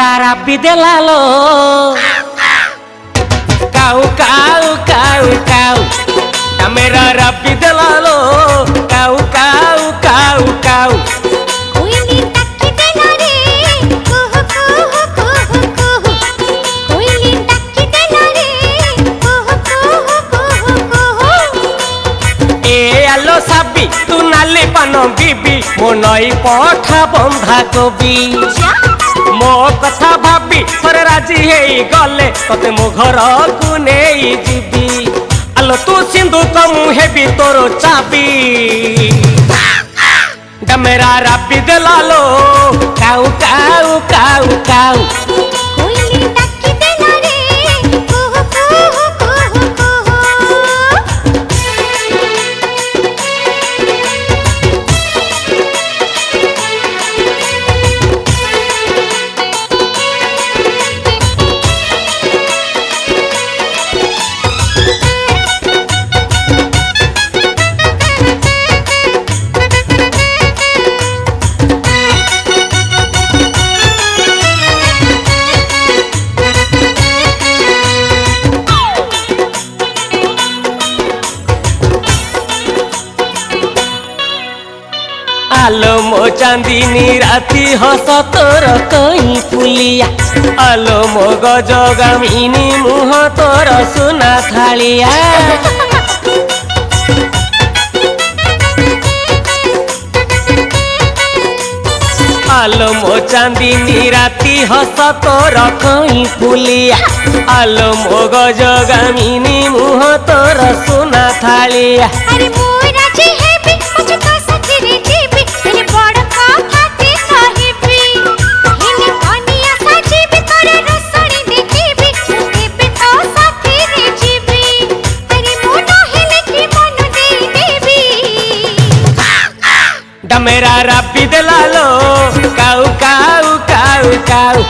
डमेरा राबी देलालो काऊ काऊ काऊ काऊ डमेरा राबी देलालो काऊ काऊ काऊ काऊ कोयली टक्की देला रे कुहू कुहू कुहू कुहू कोयली टक्की देला रे कुहू कुहू कुहू कुहू ए आलो साबी तू नाली पान बीबी मो नई पठा बंधा कबी मो कथा भाबी थरे राजी हेई गले तते मो घर को नेई जीबी आलो तू सिंधु कमु हेबी तोरो चाबी डमेरा राबी देलालो काऊ काऊ काऊ काऊ कोयली टक्की देला रे कुहू कुहू कुहू कुहू आलो मो चांदीनी राती हस तोर कहीं फुलिया आलो मो गजगामिनी मुह तोर सुना थालिया आलो मो चांदीनी राती हस तोर कहीं फुलिया आलो मो गजगामिनी मुह तोर सुना थालिया अरे मोरा जी है भी मुझे तो सचरे जीबी तेरे बड़ कथा के साहिबी हेले कनिया साजीबी तोरे रसणी देखीबी देबे तो साथी रे जीबी अरे मोनो हेले की मन दे देबी डमेरा राबी देलालो काऊ काऊ काऊ काऊ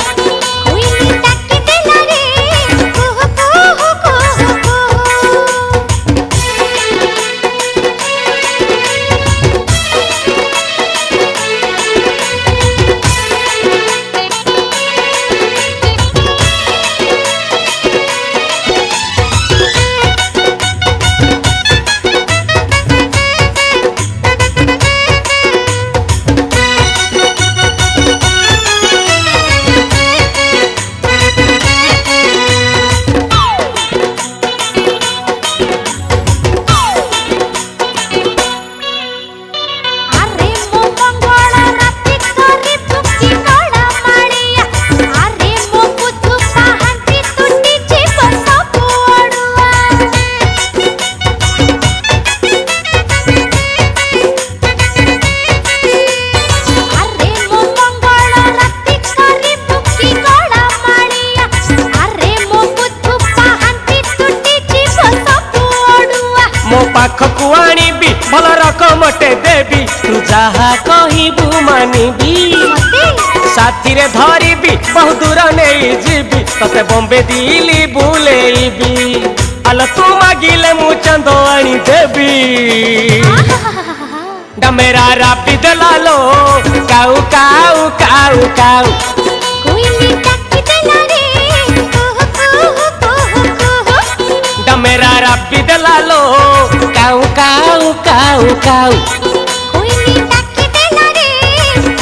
कोयली टक्की देला रे कुहू कुहू कुहू कुहू अरे मो मंगल राती करी तुकी कड़ा माड़िया अरे मो बुद्धू पाहंती टूटी जीव सब अड़ुआ अरे मो मंगल राती करी तुकी कड़ा माड़िया अरे मो बुद्धू पाहंती टूटी जीव सब अड़ुआ मो पाखकु आनिबी भल रकमटे देबी तू जहा कहिबू मानिबी साथी रे धरिबी बहु दूर नहीं जीबी तते बॉम्बे दिल्ली बुलेइबी आलो तू मागिले मु चंदो आनी देबी डमेरा राबी देलालो काऊ काऊ काऊ काऊ कोयली टक्की देला रे कुहू कुहू कुहू कुहू डमेरा राबी देलालो काऊ काऊ काऊ काऊ कोयली टक्की देला रे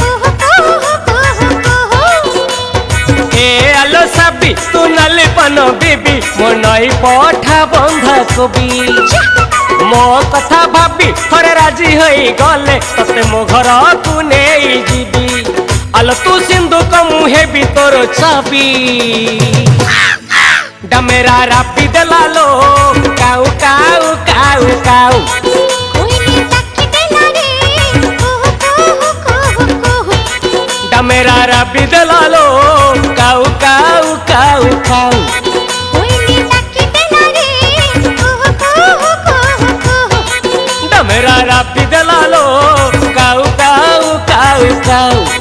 कुहू कुहू कुहू कुहू ए आलो साबी तू नाली पान बीबी मो नई पठा बंधा कबी मो कथा भाबी थरे राजी होई गले तते मो घर को नेई जीबी आलो तू सिंधु कमु हेबी तोरो चाबी डमेरा राबी देलालो काऊ काऊ काऊ काऊ कोयली टक्की देला रे कुहू कुहू कुहू कुहू डमेरा राबी देलालो काऊ काऊ काऊ काऊ कोयली टक्की देला रे कुहू कुहू कुहू कुहू डमेरा राबी देलालो काऊ काऊ काऊ काऊ